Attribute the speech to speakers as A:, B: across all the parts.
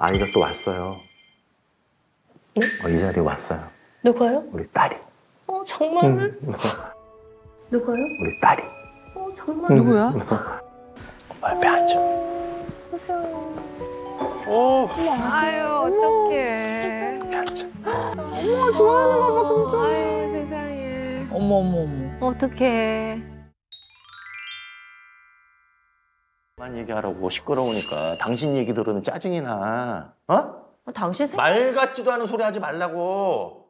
A: 아이가 또 왔어요.
B: 네?
A: 이 자리에 왔어요.
B: 누가요?
A: 우리 딸이.
B: 정말? 누가요?
A: 우리 딸이.
B: 정말?
C: 누구야?
A: 엄마 옆에 앉아.
C: 아유, 어떡해.
A: 옆에 앉아.
C: 아유, 세상에. 어머, 어머, 어머. 어떡해.
A: 그만 얘기하라고. 시끄러우니까. 당신 얘기 들으면 짜증이 나. 어?
B: 당신 생각
A: 말 같지도 않은 소리 하지 말라고.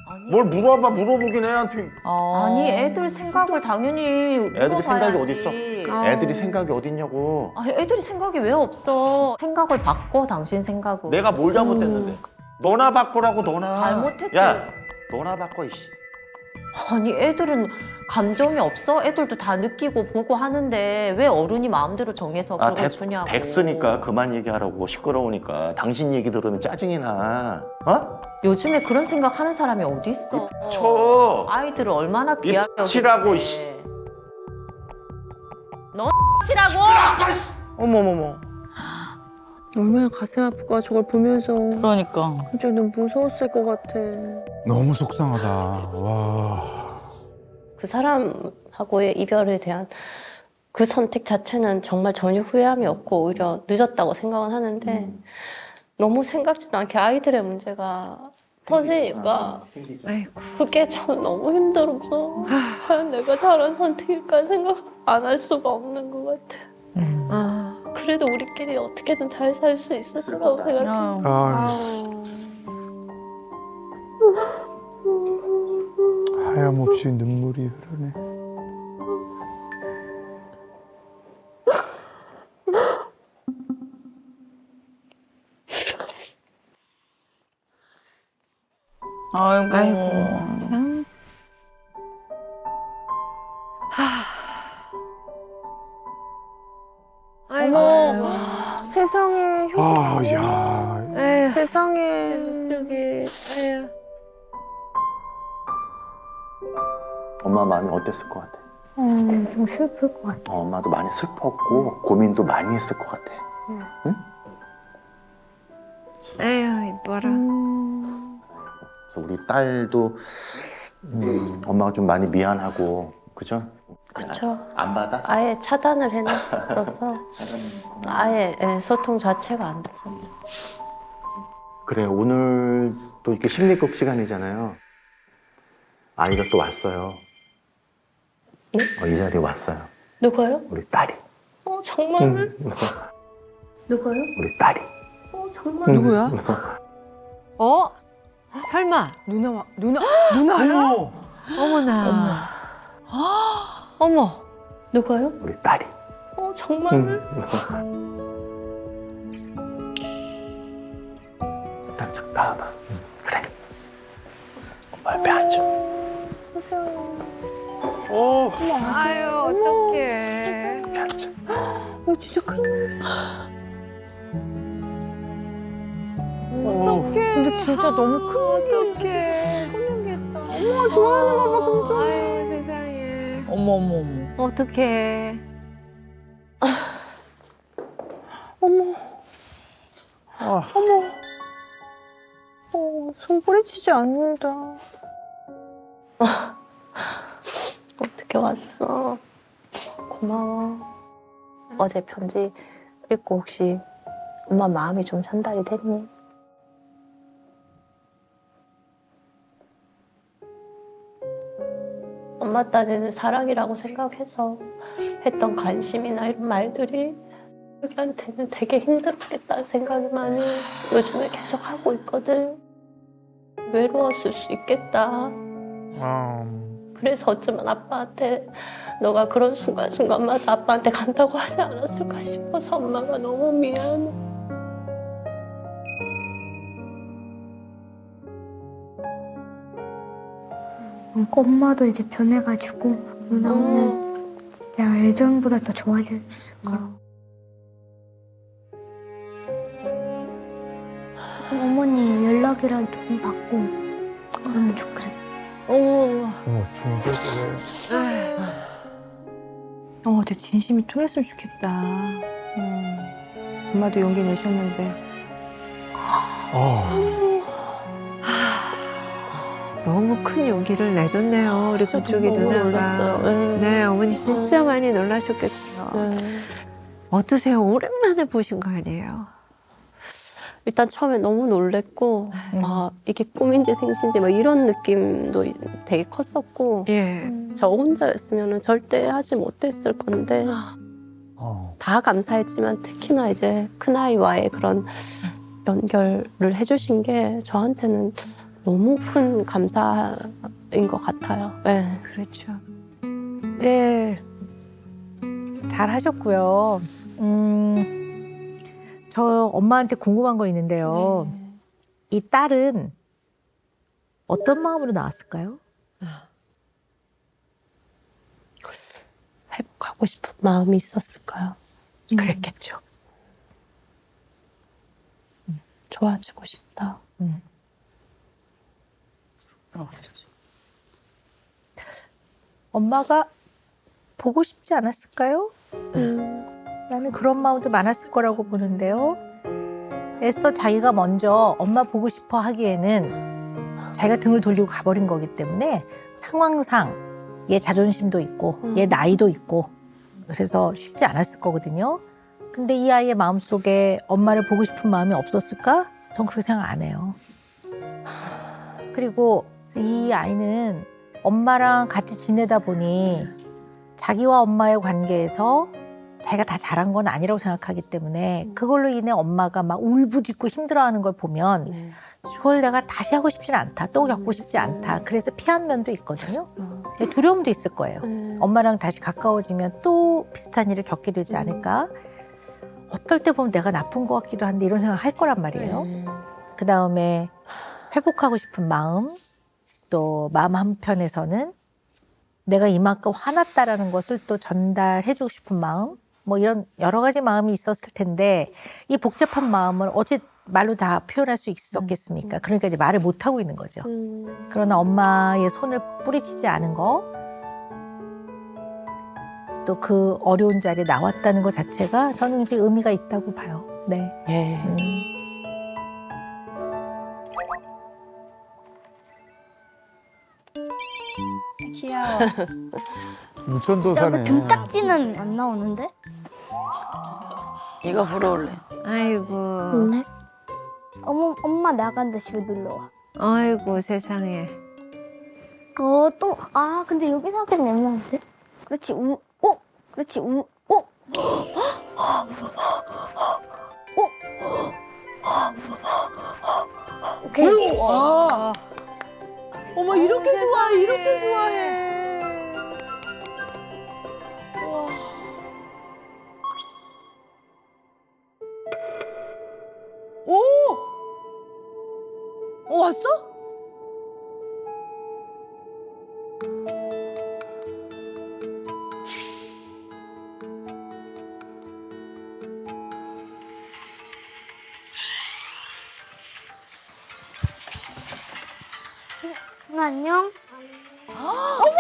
B: 아니,
A: 뭘 물어봐. 물어보긴 애한테.
B: 아니 애들 생각을 당연히
A: 애들이 생각이
B: 물어봐야지.
A: 어딨어? 애들이 생각이 어딨냐고.
B: 아니 애들이 생각이 왜 없어? 생각을 바꿔 당신 생각을.
A: 내가 뭘 잘못했는데. 너나 바꾸라고 너나.
B: 잘못했지.
A: 야, 너나 바꿔 이씨.
B: 아니 애들은 감정이 없어? 애들도 다 느끼고 보고 하는데 왜 어른이 마음대로 정해서 그걸 주냐고.
A: 됐으니까 그만 얘기하라고. 시끄러우니까. 당신 얘기 들으면 짜증이 나. 어?
B: 요즘에 그런 생각 하는 사람이 어디 있어?
A: 쳐.
B: 아이들을 얼마나 귀하게
A: 입치라고,
B: 여기는데.
A: 이씨.
B: 너 치라고.
C: 어머머머.
D: 얼마나 가슴 아플까 저걸 보면서.
C: 그러니까.
D: 진짜 너무 무서웠을 것 같아.
E: 너무 속상하다. 와.
F: 그 사람하고의 이별에 대한 그 선택 자체는 정말 전혀 후회함이 없고 오히려 늦었다고 생각은 하는데 너무 생각지도 않게 아이들의 문제가 터지니까 그게 전 너무 힘들어서 과연 내가 잘한 선택일까 생각 안 할 수가 없는 것 같아. 그래도 우리끼리 어떻게든 잘 살 수 있을 거라고 생각해.
E: 아, 하염없이 눈물이 흐르네.
C: 아이고.
D: 참.
C: 어머.
D: 세상에
E: 아, 야.
D: 에휴, 세상에.
F: 에휴.
A: 엄마 마음이 어땠을 것 같아?
D: 좀 슬플 것 같아.
A: 엄마도 많이 슬펐고 고민도 많이 했을 것 같아.
C: 에휴, 이뻐라.
A: 그래서 우리 딸도 엄마가 좀 많이 미안하고 그죠?
F: 그쵸.
A: 안 받아?
F: 아예 차단을 해놨어서 아예 소통 자체가 안 됐었죠.
A: 그래 오늘 또 이렇게 심리극 시간이잖아요. 아이가 또 왔어요.
F: 네?
A: 이 자리에 왔어요.
F: 누가요?
A: 우리 딸이.
F: 정말? 누가요?
A: 우리 딸이.
F: 정말?
C: 누구야? 어? 설마.
E: 누나야?
C: 어머나. 어머.
F: 누가요?
A: 우리 딸이.
F: 정말?
A: 딱 나와봐. 그래. 엄마 옆에 앉아.
C: 아유, 어떡해.
A: 옆에 앉아.
D: 진짜 큰일.
C: 어떡해.
D: 근데 진짜 너무 큰
C: 어떡해.
D: 엄마가 좋아하는 거봐 금방.
C: 아유, 세상에. 어머, 어머, 어머. 어떡해.
D: 어머.
E: 아.
D: 손 뿌리치지 않는다.
F: 어떻게 왔어? 고마워. 어제 편지 읽고 혹시 엄마 마음이 좀 전달이 됐니? 엄마 딴에는 사랑이라고 생각해서 했던 관심이나 이런 말들이 여기한테는 되게 힘들었겠다는 생각이 많이 요즘에 계속 하고 있거든. 외로웠을 수 있겠다. 그래서 어쩌면 아빠한테 너가 그런 순간순간마다 아빠한테 간다고 하지 않았을까 싶어서 엄마가 너무 미안해.
G: 엄마도 이제 변해가지고 누나는 진짜 예전보다 더 좋아질 거라고. 어머니 연락이라도 좀 받고 그러면 좋겠어.
C: 어머.
E: 중재를.
D: 내 진심이 통했으면 좋겠다. 엄마도 용기 내셨는데.
C: 너무 큰 용기를 내줬네요. 우리 그쪽이
F: 너무
C: 누나가.
F: 놀랐어요. 네.
C: 네, 어머니 진짜 많이 놀라셨겠어요.
F: 네.
C: 어떠세요? 오랜만에 보신 거 아니에요?
F: 일단 처음에 너무 놀랬고 아, 이게 꿈인지 생신지 뭐 이런 느낌도 되게 컸었고
C: 예.
F: 저 혼자였으면 절대 하지 못했을 건데 다 감사했지만 특히나 이제 큰아이와의 그런 연결을 해주신 게 저한테는 너무 큰 감사인 것 같아요. 네.
C: 그렇죠.
H: 네. 잘 하셨고요. 저 엄마한테 궁금한 거 있는데요. 이 딸은 어떤 마음으로 나왔을까요?
F: 회복하고 싶은 마음이 있었을까요?
H: 그랬겠죠.
F: 좋아지고 싶다.
H: 엄마가 보고 싶지 않았을까요? 나는 그런 마음도 많았을 거라고 보는데요. 애써 자기가 먼저 엄마 보고 싶어 하기에는 자기가 등을 돌리고 가버린 거기 때문에 상황상 얘 자존심도 있고 얘 나이도 있고 그래서 쉽지 않았을 거거든요. 근데 이 아이의 마음속에 엄마를 보고 싶은 마음이 없었을까? 전 그렇게 생각 안 해요. 그리고 이 아이는 엄마랑 같이 지내다 보니 자기와 엄마의 관계에서 자기가 다 잘한 건 아니라고 생각하기 때문에 그걸로 인해 엄마가 막 울부짖고 힘들어하는 걸 보면
F: 네.
H: 이걸 내가 다시 하고 싶지는 않다. 또 겪고 싶지 않다. 그래서 피한 면도 있거든요. 두려움도 있을 거예요. 엄마랑 다시 가까워지면 또 비슷한 일을 겪게 되지 않을까. 어떨 때 보면 내가 나쁜 것 같기도 한데 이런 생각 할 거란 말이에요. 그다음에 회복하고 싶은 마음, 또 마음 한편에서는 내가 이만큼 화났다라는 것을 또 전달해주고 싶은 마음, 뭐 이런 여러 가지 마음이 있었을 텐데 이 복잡한 마음을 어째 말로 다 표현할 수 있었겠습니까? 그러니까 이제 말을 못 하고 있는 거죠. 그러나 엄마의 손을 뿌리치지 않은 거, 또 그 어려운 자리에 나왔다는 것 자체가 저는 이제 의미가 있다고 봐요. 네.
F: 예.
C: 귀여워.
E: 무천도
G: 야,
E: 사네.
G: 그 등딱지는 안 나오는데?
C: 이거 불어올래. 아이고.
G: 네. 엄마 나간다 집에 놀러 와.
C: 아이고 세상에.
G: 근데 여기서 하기엔 애매한데? 그렇지, 그렇지, 오케이.
H: 어머 이렇게 좋아, 이렇게 좋아해. 오! 왔어?
G: 안녕.
H: 어머,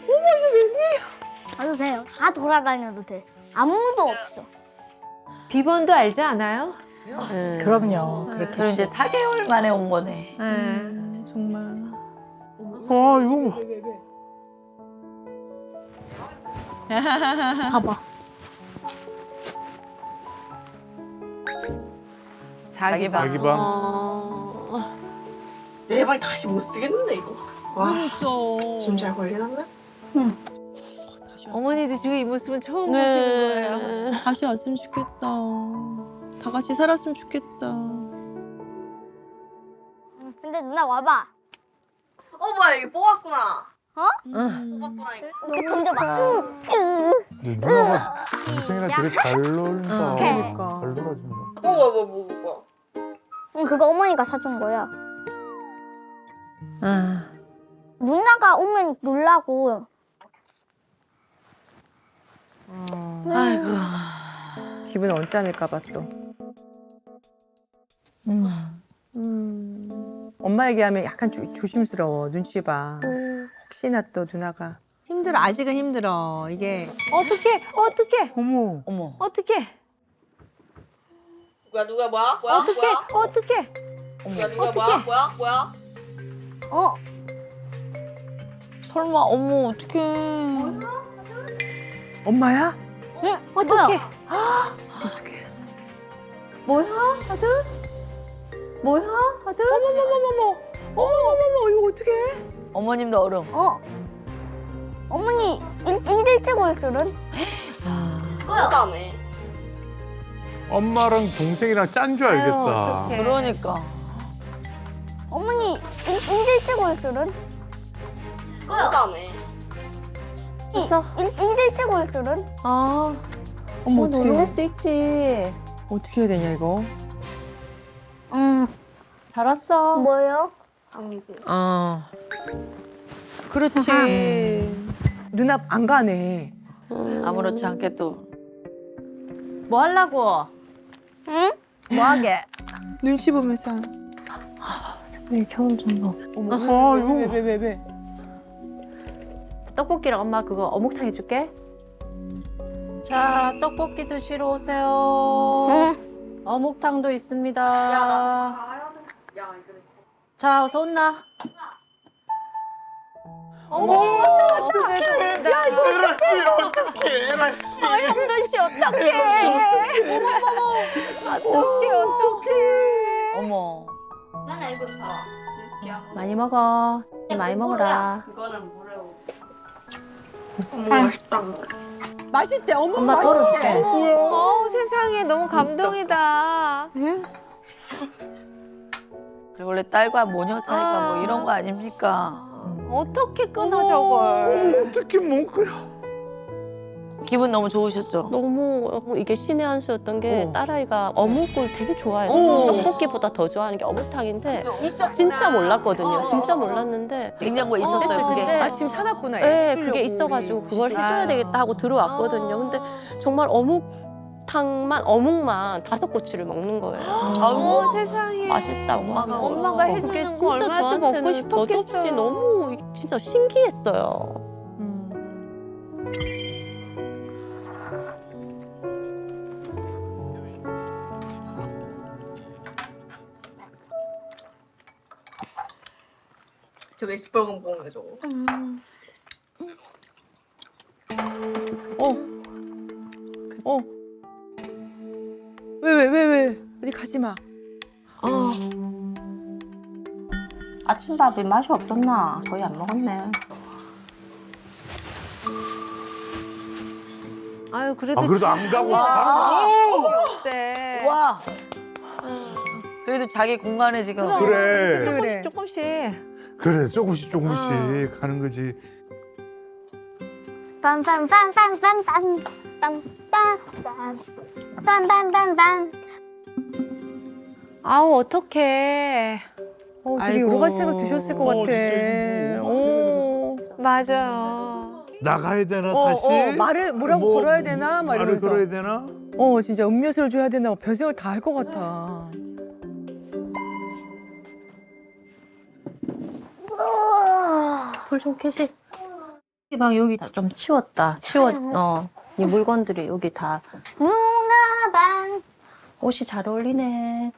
H: 이게 웬일이야?
G: 가도 돼요. 다 돌아다녀도 돼. 아무도 없어.
C: 비번도 알지 않아요?
H: 그럼요. 그렇게.
I: 그럼 이제 4개월 만에 온 거네.
C: 정말.
E: 아, 이거 뭐.
G: 봐봐.
C: 자기 방.
E: 자기 방.
J: 내 방 다시 못 쓰겠는데 이거.
H: 있어.
J: 짐 잘 관리했나?
C: 어머니도 지금 이 모습은 처음 보시는 거예요.
D: 다시 왔으면 좋겠다. 다 같이 살았으면 좋겠다.
G: 근데 누나 와봐.
J: 뭐야 이거 뽑았구나.
G: 뽑았구나 이거. 이렇게 던져봐.
E: 근데 누나가 동생이랑 되게 잘 놀다.
C: 그러니까.
E: 잘 놀아준다.
J: 뭐야.
G: 응, 그거 어머니가 사준 거야.
C: 아.
G: 누나가 오면 놀라고.
I: 아이고.
C: 기분 언짢을까 봐 또.
K: 엄마 얘기하면 약간 조심스러워. 눈치 봐. 혹시나 또 누나가 힘들어. 아직은 힘들어. 이게
C: 어떡해.
E: 어머.
I: 어머.
C: 어떡해.
J: 누가 뭐야?
C: 어떡해? 어떡해?
J: 뭐야?
G: 어?
I: 설마 어머 어떡해.
K: 엄마야?
G: 응?
C: 어떡해?
K: 어떡해.
B: 뭐야, 아들? 뭐야, 아들?
K: 어머머머머, 이거 어떡해?
I: 어머님도 얼음.
G: 어? 어머니 일찍 올 줄은?
J: 그다음에
E: 엄마랑 동생이랑 짠 줄 알겠다.
C: 어떡해.
I: 그러니까.
G: 어머니 일찍 올 줄은?
J: 그다음에
B: 있어.
G: 일찍 올 줄은?
B: 아,
K: 어머,
B: 놀랄
K: 어떡해.
B: 수 있지.
K: 어떻게 해야 되냐, 이거?
B: 잘 왔어.
G: 뭐요?
H: 어.
K: 그렇지. 누나 안 가네.
I: 아무렇지 않게 또.
B: 뭐 하려고?
G: 응?
B: 뭐 하게?
K: 눈치 보면서.
B: 왜 처음 좀
K: 어머, 왜?
B: 떡볶이랑 엄마 그거 어묵탕 해줄게. 자, 떡볶이 드시러 오세요.
G: 응.
B: 어묵탕도 있습니다. 자, 어서 온나.
C: 야, 이거
E: 에라씨 어떡해 에라씨.
G: 형준 씨 어떡해?
I: 어머.
B: 많이 먹어. 많이 먹어라.
J: 그거는 뭐래요? 맛있다.
K: 맛있대, 어머,
B: 엄마 덜어줄게.
C: 세상에 너무 감동이다.
I: 그리고 원래 딸과 모녀 사이가 뭐 이런 거 아닙니까?
C: 어떻게 끊어 저걸?
E: 어떻게 먹고요?
I: 기분 너무 좋으셨죠?
F: 너무 이게 신의 한 수였던 게 딸아이가 어묵을 되게 좋아해요. 떡볶이보다 더 좋아하는 게 어묵탕인데 진짜 몰랐거든요. 진짜 몰랐는데
I: 냉장고에 있었어요, 그게.
F: 근데
K: 마침 찾았구나.
F: 네, 그게 있어가지고 그걸 해줘야 되겠다 하고 들어왔거든요. 근데 정말 어묵만 5꼬치를 먹는 거예요.
C: 어머 세상에.
F: 맛있다고
I: 엄마가
F: 하면서.
C: 엄마가
F: 그게
C: 해주는 거
F: 진짜
C: 얼마나 또 먹고
F: 저한테는
C: 싶었겠어요.
F: 덧없이 너무 진짜 신기했어요.
J: 저 웨스버거 먹네 저거.
K: 왜? 어디 가지 마.
B: 아침밥이 맛이 없었나? 거의 안 먹었네.
C: 아유 그래도
E: 그래도 안 가고
C: 네.
I: 와. 그래도 자기 공간에 지금.
E: 그래.
C: 조금씩.
E: 그래 조금씩 가는 거지.
G: 빰빰빰빰빰빰빰빰빰빰빰빰빰.
C: 아우 어떡해.
K: 되게 여러 가지 생각 드셨을 것 같아.
C: 맞아요.
E: 나가야 되나 다시?
K: 말을 뭐라고 걸어야 되나? 막
E: 말을
K: 이러면서.
E: 걸어야 되나?
K: 진짜 음료수를 줘야 되나? 별생각 다 할 것 같아.
B: 불 좀 켜지. 이 방 여기 좀 치웠다. 이 물건들이 여기 다.
G: 누나방.
B: 옷이 잘 어울리네.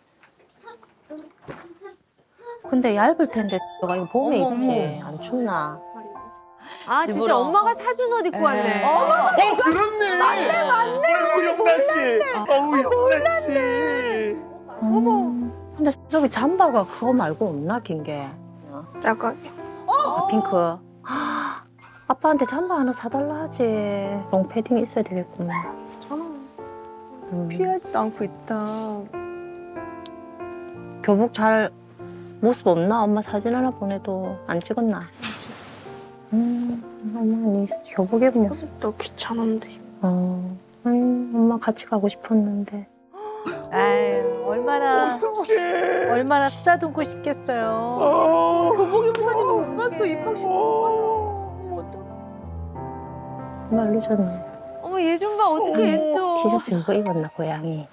B: 근데 얇을 텐데 너가 이거 봄에 입지. 안 춥나?
C: 아 진짜
I: 일부러.
C: 엄마가 사준 옷 입고 왔네.
E: 그렇네. 맞네. 어우 영란 씨. 어우 영란 씨.
B: 근데 여기 잠바가 그거 말고 없나 긴 게?
J: 잠깐.
B: 핑크. 아빠한테 잠바 하나 사달라 하지. 롱패딩 있어야 되겠구나.
K: 피하지도 않고 있다.
B: 교복 잘 모습 없나? 엄마 사진 하나 보내도 안 찍었나? 엄마 네 교복 입은 모습도 귀찮은데. 엄마 같이 가고 싶었는데.
H: 아유, 얼마나 쓰다듬고 싶겠어요.
K: 교복 입은 사진 못 봤어. 입학식
B: 엄마 늦었네.
C: 어머 얘 좀 봐 어떻게 얘 또.
B: 티셔츠 이거 입었나 고양이.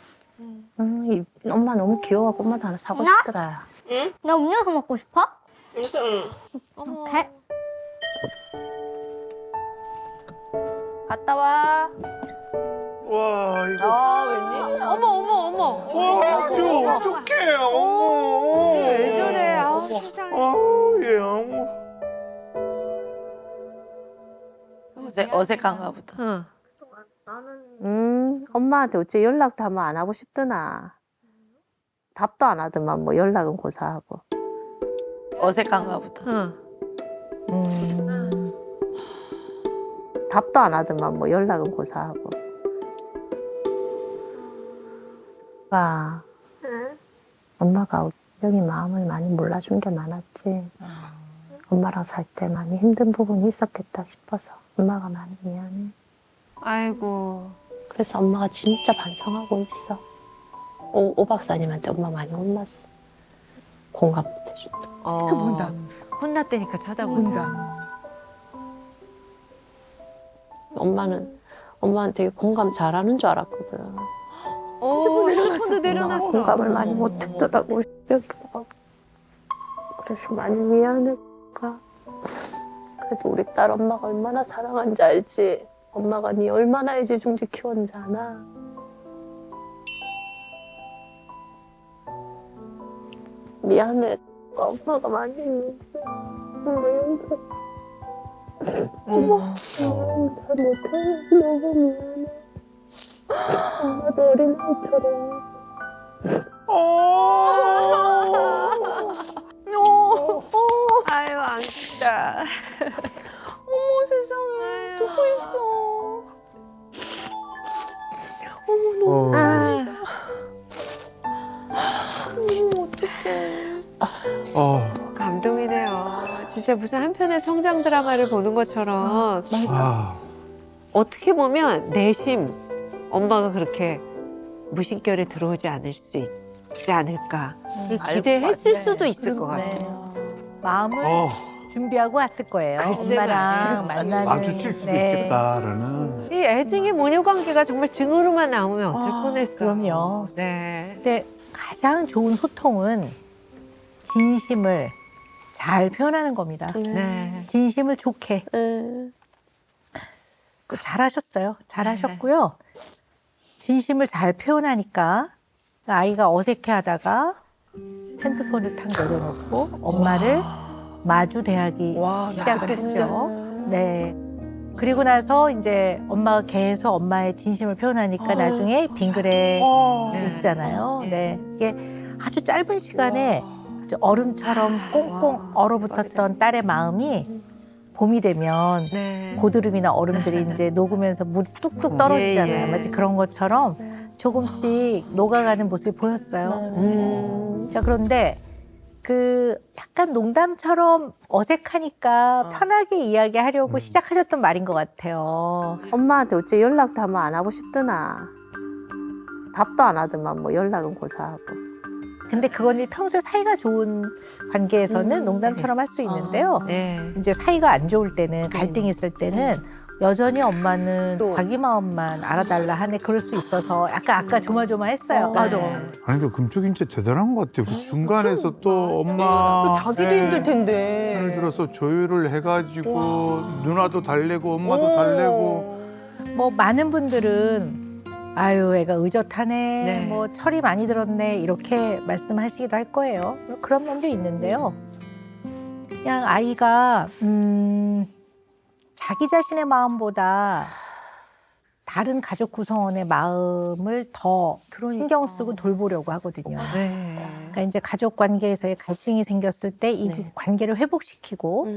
B: 엄마 너무 귀여워갖고 엄마도 하나 사고 싶더라.
G: 나 음료수 먹고 싶어?
J: 무슨?
C: 어머.
G: 오케이.
B: 갔다 와.
E: 와 이거.
I: 아, 웬일?
C: 어머 어머 어머.
E: 와 이거 어떡해. 어머.
C: 왜 저래? 아우 세상에.
E: 예 어머.
I: 어색한가 보다.
C: 응.
F: 엄마한테 어째 연락도 한번 안 하고 싶더나. 답도 안 하더만 뭐 연락은 고사하고.
I: 어색한가 보다.
C: 응.
F: 답도 안 하더만 뭐 연락은 고사하고. 엄마가 형이 마음을 많이 몰라준 게 많았지. 엄마랑 살 때 많이 힘든 부분이 있었겠다 싶어서 엄마가 많이 미안해.
C: 아이고.
F: 그래서 엄마가 진짜 반성하고 있어. 오 박사님한테 엄마 많이 혼났어. 공감 못 해준다.
C: 그 본다. 혼났다니까 쳐다본다.
F: 엄마는 되게 공감 잘하는 줄 알았거든.
C: 손도 내려놨어.
F: 공감을 많이 못했더라고. 그래서 많이 미안해. 그래도 우리 딸 엄마가 얼마나 사랑한지 알지. 엄마가 네 얼마나 애지중지 키웠는지 아나. 미안해. 엄마가 많이
C: 어머.
F: 잘못해. 너무 미안해. 엄마도 어린아이처럼.
C: 아유 안 된다.
K: 어머 세상에 누구 있어.
E: 어.
C: 감동이네요. 진짜 무슨 한편의 성장 드라마를 보는 것처럼.
E: 아.
C: 어떻게 보면 내심 엄마가 그렇게 무심결에 들어오지 않을 수 있지 않을까 기대했을 수도 있을 것 같아요.
H: 마음을
E: 어.
H: 준비하고 왔을 거예요.
C: 글쎄
H: 엄마랑
C: 말이에요.
H: 만나는.
E: 마주칠 수도 있겠다라는.
C: 이 애증의 모녀 관계가 정말 등으로만 나오면 어쩔 뻔했어.
H: 그럼요.
C: 네.
H: 근데 가장 좋은 소통은 진심을 잘 표현하는 겁니다.
C: 네.
H: 진심을 좋게. 잘하셨어요. 잘하셨고요. 진심을 잘 표현하니까 아이가 어색해하다가 핸드폰을 탁 내려놓고 엄마를 마주 대하기 시작을 했죠. 네. 그리고 나서 이제 엄마가 계속 엄마의 진심을 표현하니까 나중에 빙그레 있잖아요. 네. 이게 아주 짧은 시간에 아주 얼음처럼 꽁꽁 얼어붙었던 딸의 마음이 봄이 되면
C: 네.
H: 고드름이나 얼음들이 이제 녹으면서 물이 뚝뚝 떨어지잖아요.
C: 예, 예.
H: 마치 그런 것처럼 조금씩 녹아가는 모습이 보였어요. 자, 그런데 그 약간 농담처럼 어색하니까 편하게 이야기하려고 시작하셨던 말인 것 같아요.
F: 엄마한테 어째 연락도 한번 안 하고 싶더나. 답도 안 하더만 뭐 연락은 고사하고.
H: 근데 그건 평소에 사이가 좋은 관계에서는 농담처럼 할 수 있는데요.
C: 네.
H: 이제 사이가 안 좋을 때는 갈등이 있을 때는 여전히 엄마는 자기 마음만 알아달라 하네. 그럴 수 있어서 약간 아까 조마조마했어요.
C: 맞아.
E: 아니 근데 금쪽이 진짜 대단한 것 같아요. 그 중간에서 또 엄마
K: 자기도 힘들 텐데.
E: 예를 들어서 조율을 해가지고 누나도 달래고 엄마도 달래고.
H: 뭐 많은 분들은 아유 애가 의젓하네,
C: 네.
H: 뭐 철이 많이 들었네 이렇게 말씀하시기도 할 거예요. 그런 면도 있는데요. 그냥 아이가 자기 자신의 마음보다 다른 가족 구성원의 마음을 더 신경 쓰고 돌보려고 하거든요.
C: 네.
H: 그러니까 이제 가족 관계에서의 갈등이 생겼을 때 이 관계를 회복시키고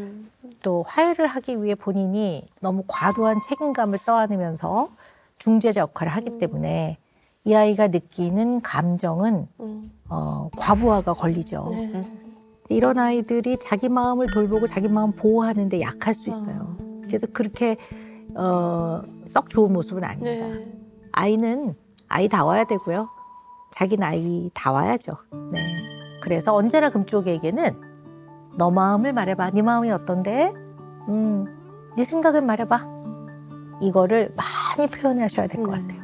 H: 또 화해를 하기 위해 본인이 너무 과도한 책임감을 떠안으면서 중재자 역할을 하기 때문에 이 아이가 느끼는 감정은 과부하가 걸리죠. 이런 아이들이 자기 마음을 돌보고 자기 마음 보호하는 데 약할 수 있어요. 그래서 그렇게 썩 좋은 모습은 아닙니다. 아이는 아이다워야 되고요. 자기는 아이다워야죠. 네. 그래서 언제나 금쪽에게는 너 마음을 말해봐. 네 마음이 어떤데? 네 생각을 말해봐. 이거를 많이 표현하셔야 될 것 같아요.